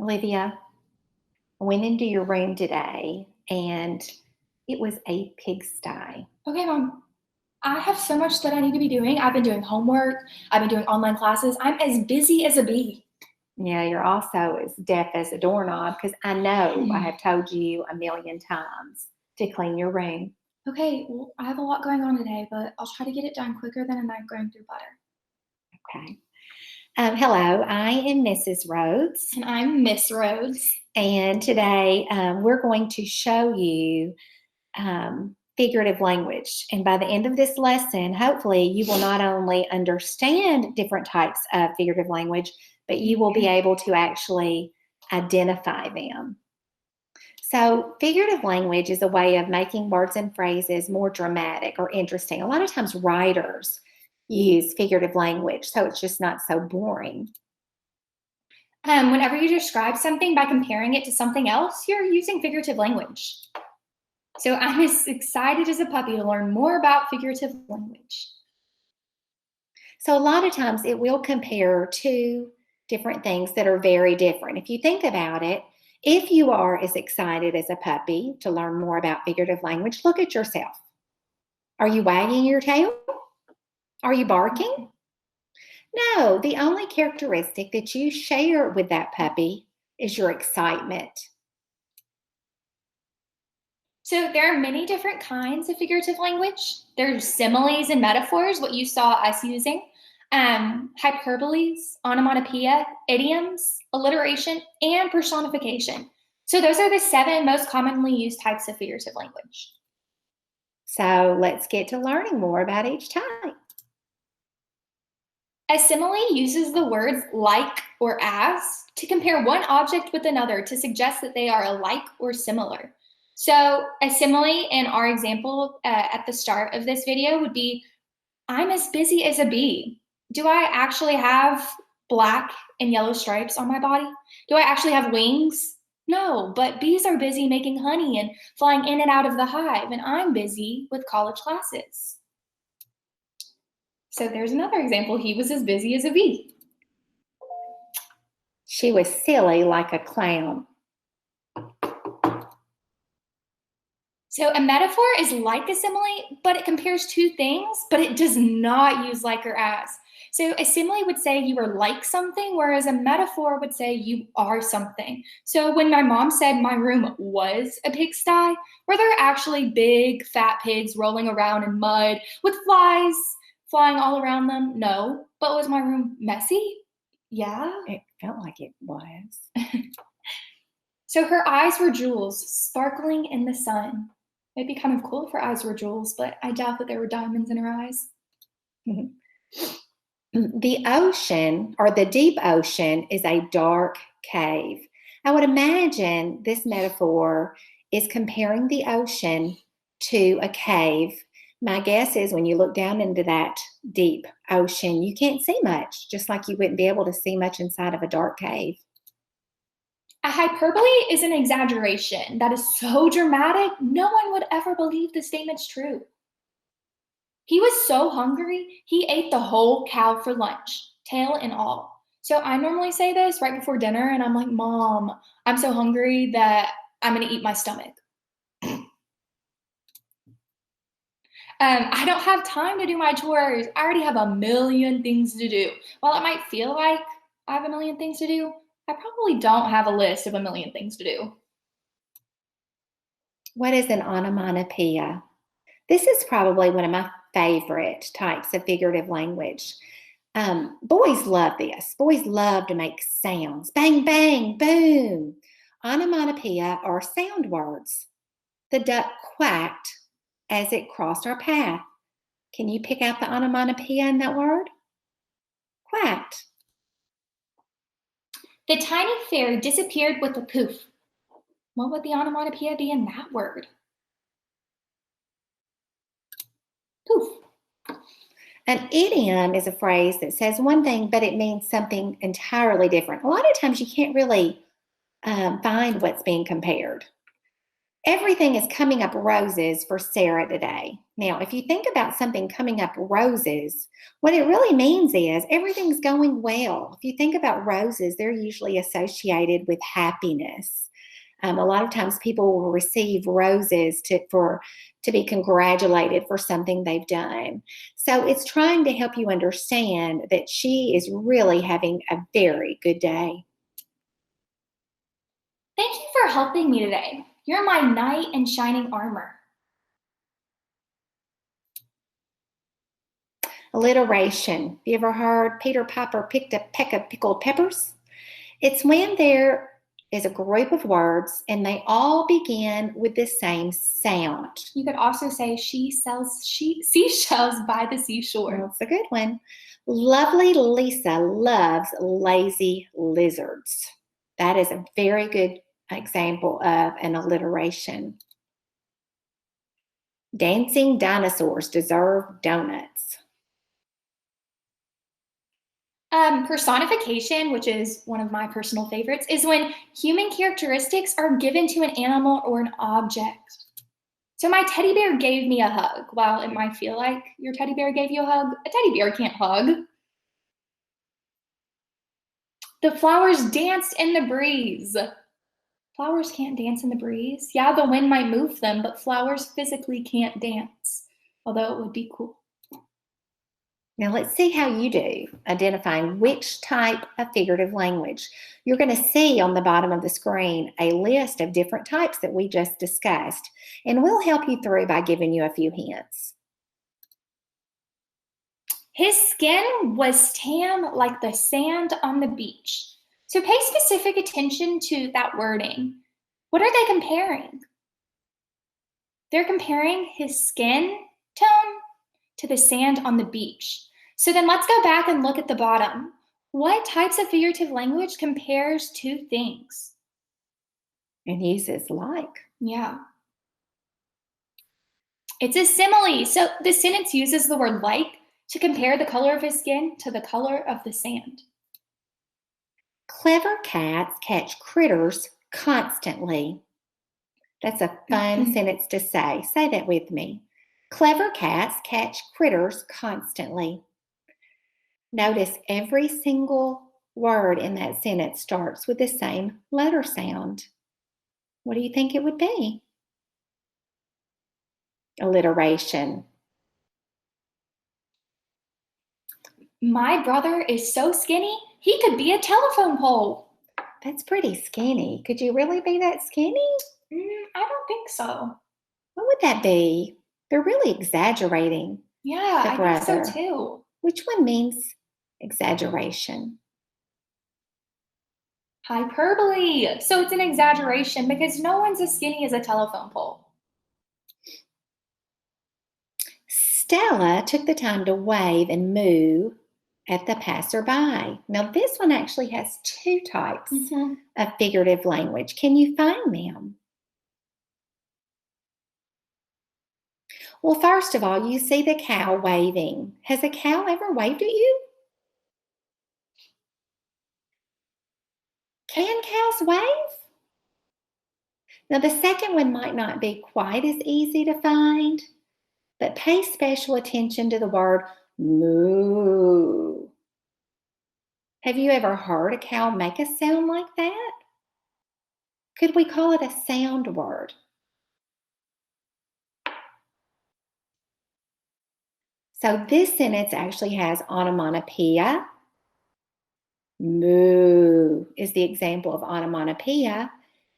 Olivia, I went into your room today and it was a pigsty. Okay, Mom. I have so much that I need to be doing. I've been doing homework. I've been doing online classes. I'm as busy as a bee. Yeah, you're also as deaf as a doorknob because I know I have told you a million times to clean your room. Okay, well, I have a lot going on today, but I'll try to get it done quicker than a knife going through butter. Okay. Hello, I am Mrs. Rhodes. And I'm Miss Rhodes. And today we're going to show you figurative language. And by the end of this lesson, hopefully you will not only understand different types of figurative language, but you will be able to actually identify them. So figurative language is a way of making words and phrases more dramatic or interesting. A lot of times writers use figurative language, so it's just not so boring. Whenever you describe something by comparing it to something else, you're using figurative language. So I'm as excited as a puppy to learn more about figurative language. So a lot of times it will compare two different things that are very different. If you think about it, if you are as excited as a puppy to learn more about figurative language, look at yourself. Are you wagging your tail? Are you barking? No, the only characteristic that you share with that puppy is your excitement. So there are many different kinds of figurative language. There's similes and metaphors, what you saw us using, hyperboles, onomatopoeia, idioms, alliteration, and personification. So those are the 7 most commonly used types of figurative language. So let's get to learning more about each type. A simile uses the words like or as to compare one object with another to suggest that they are alike or similar. So a simile in our example at the start of this video would be, I'm as busy as a bee. Do I actually have black and yellow stripes on my body? Do I actually have wings? No, but bees are busy making honey and flying in and out of the hive, and I'm busy with college classes. So there's another example. He was as busy as a bee. She was silly like a clown. So a metaphor is like a simile, but it compares two things, but it does not use like or as. So a simile would say you are like something, whereas a metaphor would say you are something. So when my mom said my room was a pigsty, were there actually big fat pigs rolling around in mud with flies flying all around them? No. But was my room messy? Yeah. It felt like it was. So her eyes were jewels sparkling in the sun. It'd be kind of cool if her eyes were jewels, but I doubt that there were diamonds in her eyes. The ocean, or the deep ocean, is a dark cave. I would imagine this metaphor is comparing the ocean to a cave. My guess is when you look down into that deep ocean, you can't see much, just like you wouldn't be able to see much inside of a dark cave. A hyperbole is an exaggeration that is so dramatic, no one would ever believe the statement's true. He was so hungry, he ate the whole cow for lunch, tail and all. So I normally say this right before dinner, and I'm like, Mom, I'm so hungry that I'm gonna eat my stomach. I don't have time to do my chores. I already have a million things to do. While it might feel like I have a million things to do, I probably don't have a list of a million things to do. What is an onomatopoeia? This is probably one of my favorite types of figurative language. Boys love this. Boys love to make sounds. Bang, bang, boom. Onomatopoeia are sound words. The duck quacked as it crossed our path. Can you pick out the onomatopoeia in that word? Quacked. The tiny fairy disappeared with a poof. What would the onomatopoeia be in that word? Poof. An idiom is a phrase that says one thing, but it means something entirely different. A lot of times you can't really find what's being compared. Everything is coming up roses for Sarah today. Now, if you think about something coming up roses, what it really means is everything's going well. If you think about roses, they're usually associated with happiness. A lot of times people will receive roses to be congratulated for something they've done. So it's trying to help you understand that she is really having a very good day. Thank you for helping me today. You're my knight in shining armor. Alliteration. Have you ever heard Peter Piper picked a peck of pickled peppers? It's when there is a group of words and they all begin with the same sound. You could also say she sells seashells by the seashore. That's a good one. Lovely Lisa loves lazy lizards. That is a very good example of an alliteration. Dancing dinosaurs deserve donuts. Personification, which is one of my personal favorites, is when human characteristics are given to an animal or an object. So my teddy bear gave me a hug. While it might feel like your teddy bear gave you a hug, a teddy bear can't hug. The flowers danced in the breeze. Flowers can't dance in the breeze. Yeah, the wind might move them, but flowers physically can't dance, although it would be cool. Now let's see how you do identifying which type of figurative language. You're going to see on the bottom of the screen a list of different types that we just discussed, and we'll help you through by giving you a few hints. His skin was tan like the sand on the beach. So pay specific attention to that wording. What are they comparing? They're comparing his skin tone to the sand on the beach. So then let's go back and look at the bottom. What types of figurative language compares two things? And uses like. Yeah. It's a simile. So the sentence uses the word like to compare the color of his skin to the color of the sand. Clever cats catch critters constantly. That's a fun sentence to say. Say that with me. Clever cats catch critters constantly. Notice every single word in that sentence starts with the same letter sound. What do you think it would be? Alliteration. My brother is so skinny, he could be a telephone pole. That's pretty skinny. Could you really be that skinny? I don't think so. What would that be? They're really exaggerating. Yeah, the I brother. think so too. Which one means exaggeration? Hyperbole. So it's an exaggeration because no one's as skinny as a telephone pole. Stella took the time to wave and moo at the passerby. Now, this one actually has two types of figurative language. Can you find them? Well, first of all, you see the cow waving. Has a cow ever waved at you? Can cows wave? Now, the second one might not be quite as easy to find, but pay special attention to the word moo. Have you ever heard a cow make a sound like that? Could we call it a sound word? So this sentence actually has onomatopoeia. Moo is the example of onomatopoeia,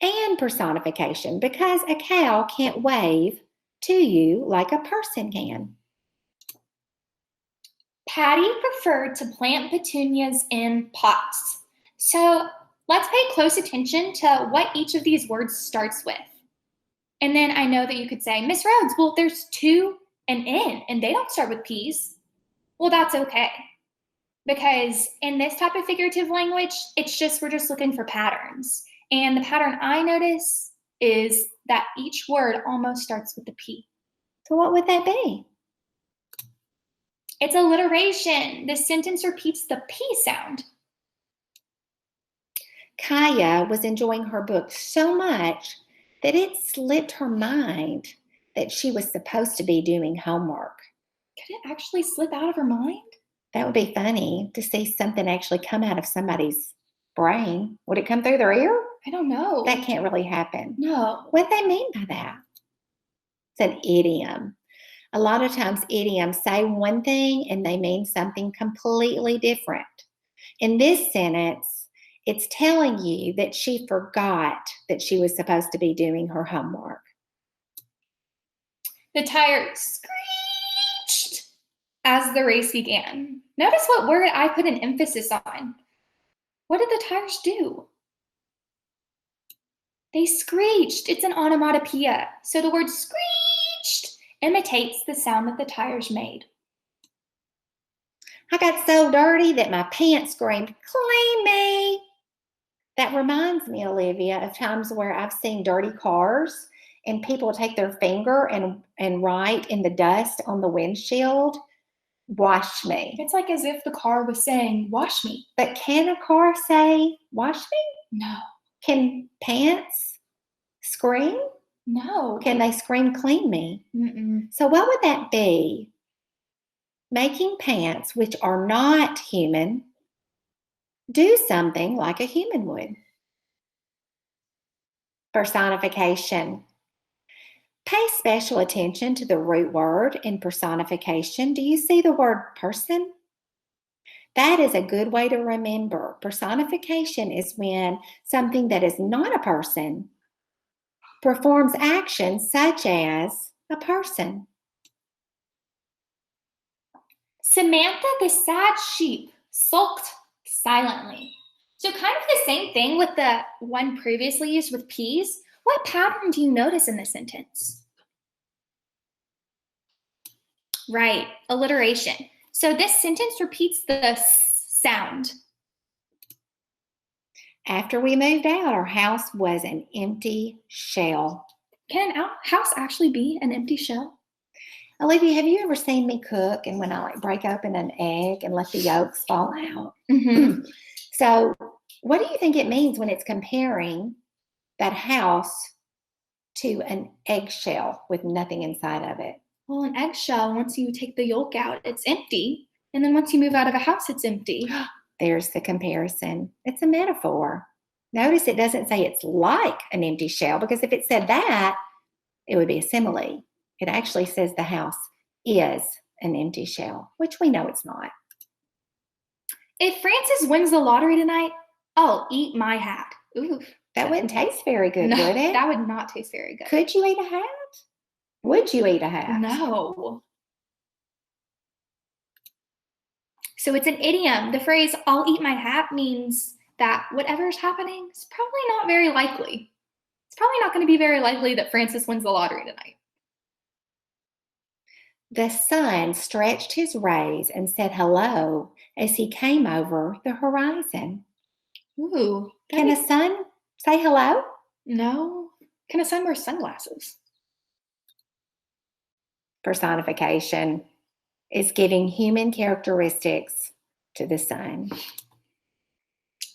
and personification, because a cow can't wave to you like a person can. Patty preferred to plant petunias in pots. So let's pay close attention to what each of these words starts with. And then I know that you could say, Miss Rhodes, well, there's to and in, and they don't start with P's. Well, that's okay. Because in this type of figurative language, we're just looking for patterns. And the pattern I notice is that each word almost starts with the P. So what would that be? It's alliteration. The sentence repeats the P sound. Kaya was enjoying her book so much that it slipped her mind that she was supposed to be doing homework. Could it actually slip out of her mind? That would be funny to see something actually come out of somebody's brain. Would it come through their ear? I don't know. That can't really happen. No. What do they mean by that? It's an idiom. A lot of times idioms say one thing and they mean something completely different. In this sentence, it's telling you that she forgot that she was supposed to be doing her homework. The tire screeched as the race began. Notice what word I put an emphasis on. What did the tires do? They screeched. It's an onomatopoeia. So the word screeched imitates the sound that the tires made. I got so dirty that my pants screamed, "Clean me!" That reminds me, Olivia, of times where I've seen dirty cars and people take their finger and write in the dust on the windshield, "Wash me." It's like as if the car was saying, wash me. But can a car say, "Wash me"? No. Can pants scream? No. Can they scream, "Clean me"? Mm-mm. So what would that be? Making pants, which are not human, do something like a human would. Personification. Pay special attention to the root word in personification. Do you see the word person? That is a good way to remember. Personification is when something that is not a person performs actions such as a person. Samantha, the sad sheep, sulked silently. So kind of the same thing with the one previously used with peas. What pattern do you notice in this sentence? Right, alliteration. So this sentence repeats the sound. After we moved out, our house was an empty shell. Can a house actually be an empty shell? Olivia, have you ever seen me cook and when I break open an egg and let the yolks fall out? Mm-hmm. So what do you think it means when it's comparing that house to an eggshell with nothing inside of it? Well, an eggshell, once you take the yolk out, it's empty. And then once you move out of a house, it's empty. There's the comparison. It's a metaphor. Notice it doesn't say it's like an empty shell, because if it said that, it would be a simile. It actually says the house is an empty shell, which we know it's not. If Francis wins the lottery tonight, I'll eat my hat. Ooh. That wouldn't taste very good, No, would it? that would not taste very good. Could you eat a hat? Would you eat a hat? No. So it's an idiom. The phrase, "I'll eat my hat," means that whatever's happening is probably not very likely. It's probably not going to be very likely that Francis wins the lottery tonight. The sun stretched his rays and said hello as he came over the horizon. Ooh. Can a sun say hello? No. Can a sun wear sunglasses? Personification is giving human characteristics to the sun.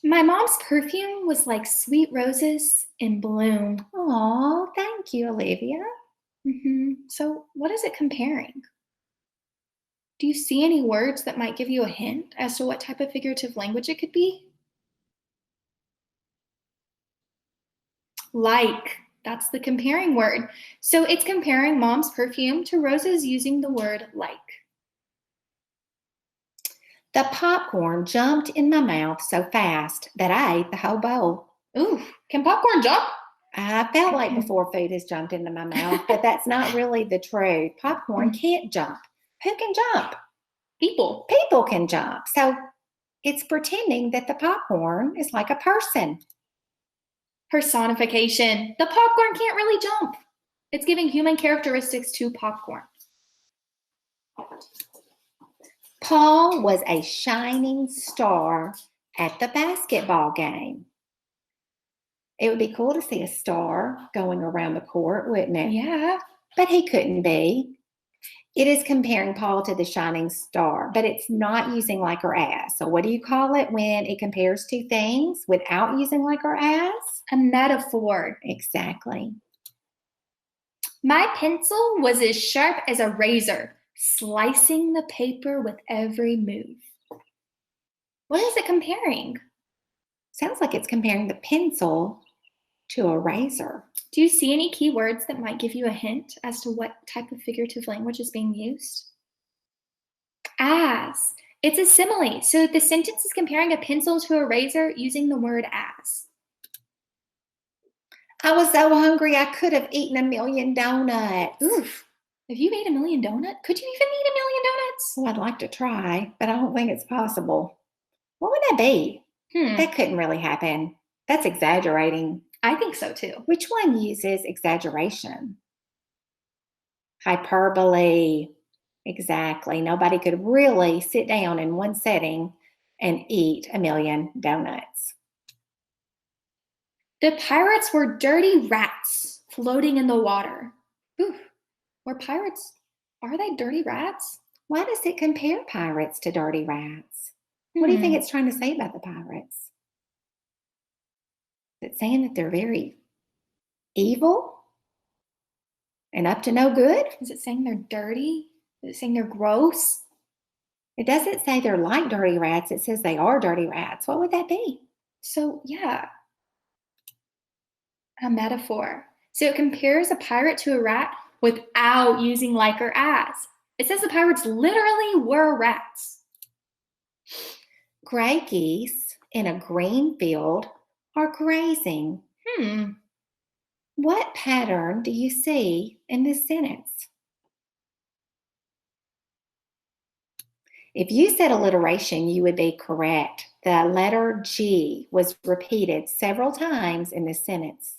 My mom's perfume was like sweet roses in bloom. Oh, thank you, Olivia. So what is it comparing? Do you see any words that might give you a hint as to what type of figurative language it could be? Like, that's the comparing word. So it's comparing mom's perfume to roses using the word like. The popcorn jumped in my mouth so fast that I ate the whole bowl. Ooh, can popcorn jump? I felt like before food has jumped into my mouth, but that's not really the truth. Popcorn can't jump. Who can jump? People. People can jump. So it's pretending that the popcorn is like a person. Personification. The popcorn can't really jump. It's giving human characteristics to popcorn. Paul was a shining star at the basketball game. It would be cool to see a star going around the court, wouldn't it? Yeah. But he couldn't be. It is comparing Paul to the shining star, but it's not using like or as. So what do you call it when it compares two things without using like or as? A metaphor. Exactly. My pencil was as sharp as a razor, slicing the paper with every move. What is it comparing? Sounds like it's comparing the pencil to a razor. Do you see any key words that might give you a hint as to what type of figurative language is being used? As. It's a simile. So the sentence is comparing a pencil to a razor using the word as. I was so hungry I could have eaten a million donuts. Oof. If you ate a million donuts, could you even eat a million donuts? Well, I'd like to try, but I don't think it's possible. What would that be? That couldn't really happen. That's exaggerating. I think so too. Which one uses exaggeration? Hyperbole. Exactly. Nobody could really sit down in one setting and eat a million donuts. The pirates were dirty rats floating in the water. Oof. Are they dirty rats? Why does it compare pirates to dirty rats? What do you think it's trying to say about the pirates? Is it saying that they're very evil and up to no good? Is it saying they're dirty? Is it saying they're gross? It doesn't say they're like dirty rats. It says they are dirty rats. What would that be? So, yeah, a metaphor. So it compares a pirate to a rat without using like or as. It says the pirates literally were rats. Gray geese in a green field are grazing. What pattern do you see in this sentence? If you said alliteration, you would be correct. The letter G was repeated several times in this sentence.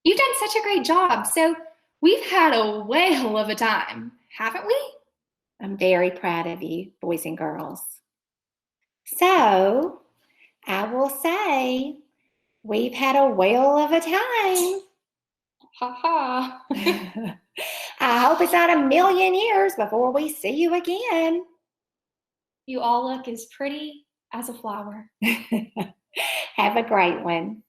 You've done such a great job. So we've had a whale of a time, haven't we? I'm very proud of you, boys and girls. So I will say we've had a whale of a time. Ha ha. I hope it's not a million years before we see you again. You all look as pretty as a flower. Have a great one.